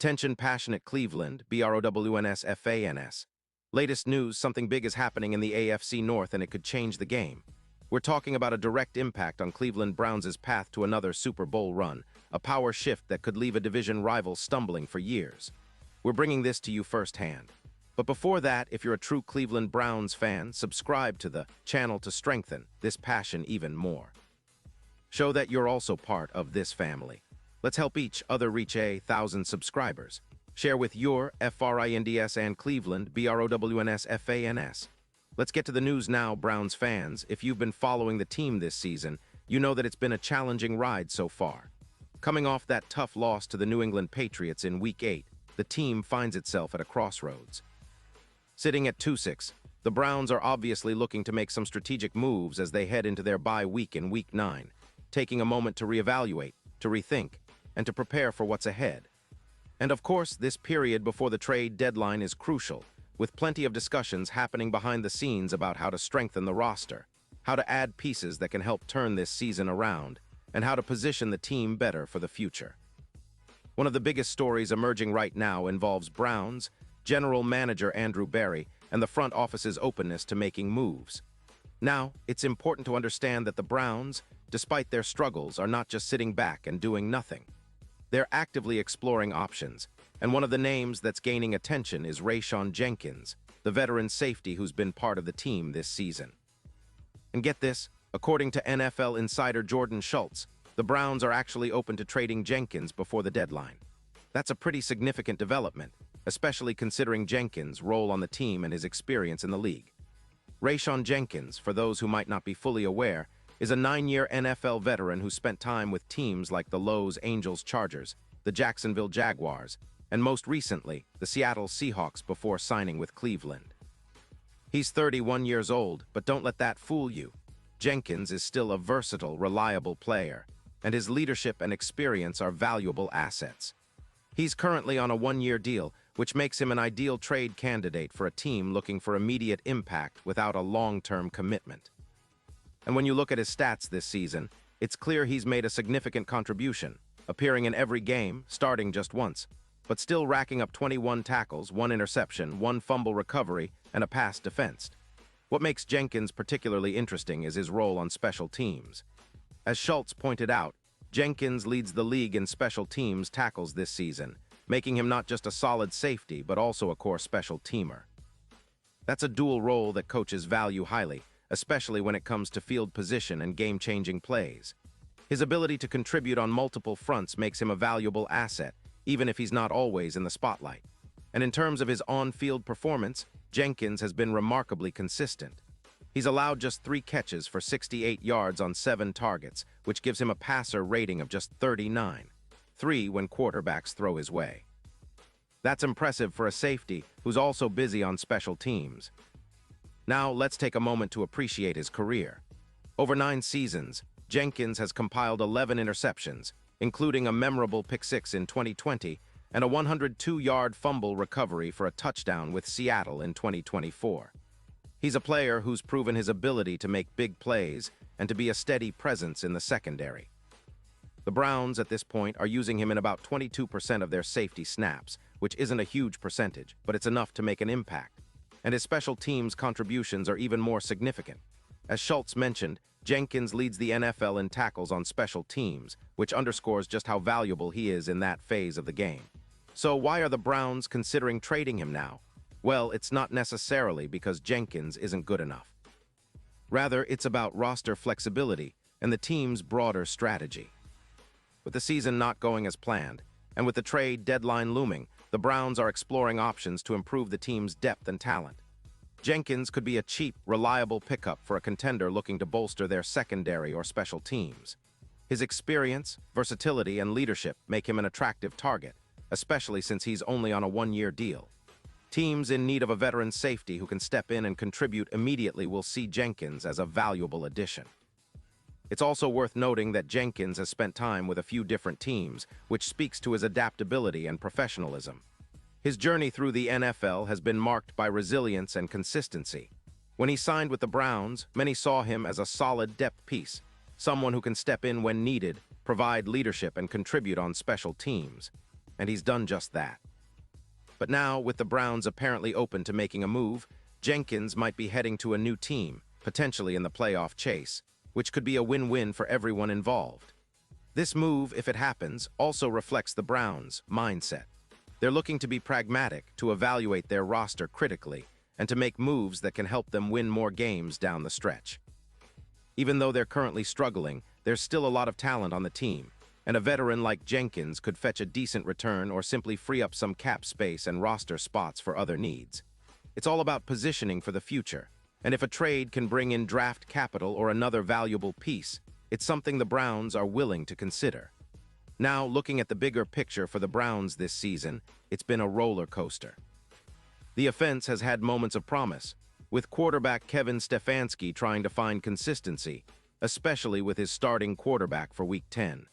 Attention passionate Cleveland, BROWNS. Latest news, something big is happening in the AFC North and it could change the game. We're talking about a direct impact on Cleveland Browns' path to another Super Bowl run, a power shift that could leave a division rival stumbling for years. We're bringing this to you firsthand. But before that, if you're a true Cleveland Browns fan, subscribe to the channel to strengthen this passion even more. Show that you're also part of this family. Let's help each other reach 1,000 subscribers. Share with your FRINDS and Cleveland, BROWNS. Let's get to the news now, Browns fans. If you've been following the team this season, you know that it's been a challenging ride so far. Coming off that tough loss to the New England Patriots in Week 8, the team finds itself at a crossroads. Sitting at 2-6, the Browns are obviously looking to make some strategic moves as they head into their bye week in Week 9, taking a moment to reevaluate, to rethink, and to prepare for what's ahead. And of course, this period before the trade deadline is crucial, with plenty of discussions happening behind the scenes about how to strengthen the roster, how to add pieces that can help turn this season around, and how to position the team better for the future. One of the biggest stories emerging right now involves Browns, General Manager Andrew Berry, and the front office's openness to making moves. Now, it's important to understand that the Browns, despite their struggles, are not just sitting back and doing nothing. They're actively exploring options, and one of the names that's gaining attention is Rayshawn Jenkins, the veteran safety who's been part of the team this season. And get this, according to NFL insider Jordan Schultz, the Browns are actually open to trading Jenkins before the deadline. That's a pretty significant development, especially considering Jenkins' role on the team and his experience in the league. Rayshawn Jenkins, for those who might not be fully aware, is a 9-year NFL veteran who spent time with teams like the Los Angeles Chargers, the Jacksonville Jaguars, and most recently, the Seattle Seahawks before signing with Cleveland. He's 31 years old, but don't let that fool you. Jenkins is still a versatile, reliable player, and his leadership and experience are valuable assets. He's currently on a 1-year deal, which makes him an ideal trade candidate for a team looking for immediate impact without a long-term commitment. And when you look at his stats this season, it's clear he's made a significant contribution, appearing in every game, starting just once, but still racking up 21 tackles, 1 interception, 1 fumble recovery, and a pass defensed. What makes Jenkins particularly interesting is his role on special teams. As Schultz pointed out, Jenkins leads the league in special teams tackles this season, making him not just a solid safety, but also a core special teamer. That's a dual role that coaches value highly, especially when it comes to field position and game-changing plays. His ability to contribute on multiple fronts makes him a valuable asset, even if he's not always in the spotlight. And in terms of his on-field performance, Jenkins has been remarkably consistent. He's allowed just 3 catches for 68 yards on 7 targets, which gives him a passer rating of just 39, 3 when quarterbacks throw his way. That's impressive for a safety who's also busy on special teams. Now, let's take a moment to appreciate his career. Over 9 seasons, Jenkins has compiled 11 interceptions, including a memorable pick-6 in 2020 and a 102-yard fumble recovery for a touchdown with Seattle in 2024. He's a player who's proven his ability to make big plays and to be a steady presence in the secondary. The Browns, at this point, are using him in about 22% of their safety snaps, which isn't a huge percentage, but it's enough to make an impact. And his special teams contributions are even more significant. As Schultz mentioned, Jenkins leads the NFL in tackles on special teams, which underscores just how valuable he is in that phase of the game. So why are the Browns considering trading him now? Well, it's not necessarily because Jenkins isn't good enough. Rather, it's about roster flexibility and the team's broader strategy. With the season not going as planned, and with the trade deadline looming, the Browns are exploring options to improve the team's depth and talent. Jenkins could be a cheap, reliable pickup for a contender looking to bolster their secondary or special teams. His experience, versatility, and leadership make him an attractive target, especially since he's only on a 1-year deal. Teams in need of a veteran safety who can step in and contribute immediately will see Jenkins as a valuable addition. It's also worth noting that Jenkins has spent time with a few different teams, which speaks to his adaptability and professionalism. His journey through the NFL has been marked by resilience and consistency. When he signed with the Browns, many saw him as a solid depth piece, someone who can step in when needed, provide leadership, and contribute on special teams. and he's done just that. But now, with the Browns apparently open to making a move, Jenkins might be heading to a new team, potentially in the playoff chase, which could be a win-win for everyone involved. This move, if it happens, also reflects the Browns' mindset. They're looking to be pragmatic, to evaluate their roster critically, and to make moves that can help them win more games down the stretch. Even though they're currently struggling, there's still a lot of talent on the team, and a veteran like Jenkins could fetch a decent return or simply free up some cap space and roster spots for other needs. It's all about positioning for the future, and if a trade can bring in draft capital or another valuable piece, it's something the Browns are willing to consider. Now, looking at the bigger picture for the Browns this season, it's been a roller coaster. The offense has had moments of promise, with quarterback Kevin Stefanski trying to find consistency, especially with his starting quarterback for Week 10.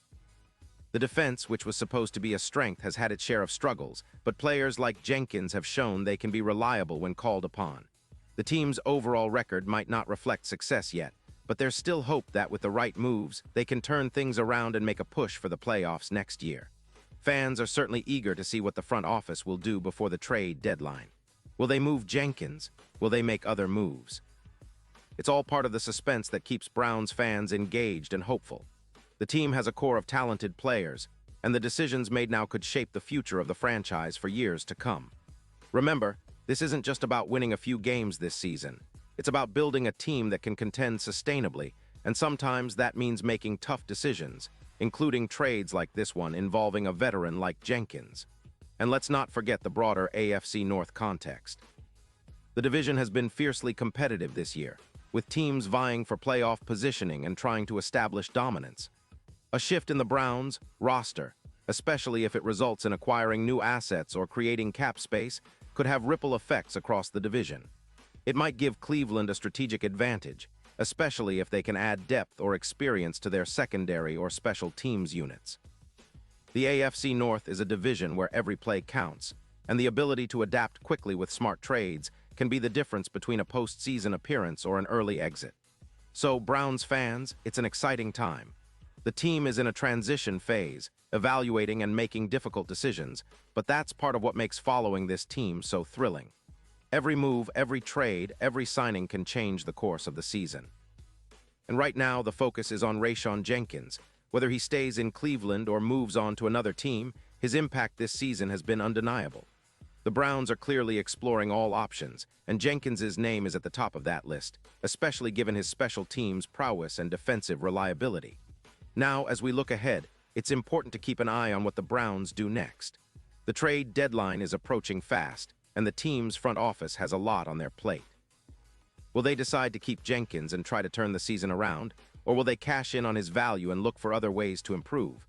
The defense, which was supposed to be a strength, has had its share of struggles, but players like Jenkins have shown they can be reliable when called upon. The team's overall record might not reflect success yet, but there's still hope that with the right moves, they can turn things around and make a push for the playoffs next year. Fans are certainly eager to see what the front office will do before the trade deadline. Will they move Jenkins? Will they make other moves? It's all part of the suspense that keeps Browns fans engaged and hopeful. The team has a core of talented players, and the decisions made now could shape the future of the franchise for years to come. Remember, this isn't just about winning a few games this season. It's about building a team that can contend sustainably, and sometimes that means making tough decisions, including trades like this one involving a veteran like Jenkins. And let's not forget the broader AFC North context. The division has been fiercely competitive this year, with teams vying for playoff positioning and trying to establish dominance. A shift in the Browns' roster, especially if it results in acquiring new assets or creating cap space, could have ripple effects across the division. It might give Cleveland a strategic advantage, especially if they can add depth or experience to their secondary or special teams units. The AFC North is a division where every play counts, and the ability to adapt quickly with smart trades can be the difference between a postseason appearance or an early exit. So, Browns fans, it's an exciting time. The team is in a transition phase, evaluating and making difficult decisions, but that's part of what makes following this team so thrilling. Every move, every trade, every signing can change the course of the season. And right now, the focus is on Rayshawn Jenkins. Whether he stays in Cleveland or moves on to another team, his impact this season has been undeniable. The Browns are clearly exploring all options, and Jenkins' name is at the top of that list, especially given his special teams' prowess and defensive reliability. Now, as we look ahead, it's important to keep an eye on what the Browns do next. The trade deadline is approaching fast, and the team's front office has a lot on their plate. Will they decide to keep Jenkins and try to turn the season around, or will they cash in on his value and look for other ways to improve?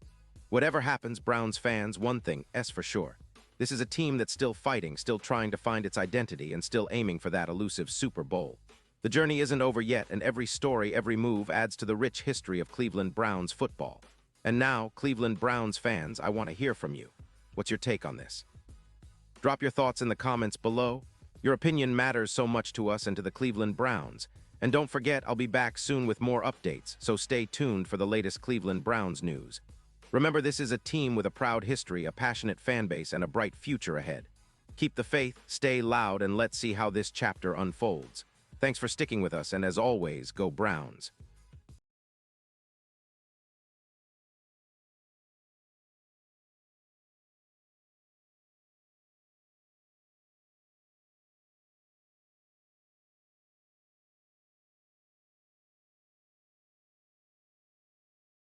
Whatever happens, Browns fans, one thing is for sure. This is a team that's still fighting, still trying to find its identity, and still aiming for that elusive Super Bowl. The journey isn't over yet, and every story, every move adds to the rich history of Cleveland Browns football. And now, Cleveland Browns fans, I want to hear from you. What's your take on this? Drop your thoughts in the comments below. Your opinion matters so much to us and to the Cleveland Browns. And don't forget, I'll be back soon with more updates, so stay tuned for the latest Cleveland Browns news. Remember, this is a team with a proud history, a passionate fan base, and a bright future ahead. Keep the faith, stay loud, and let's see how this chapter unfolds. Thanks for sticking with us, and as always, go Browns.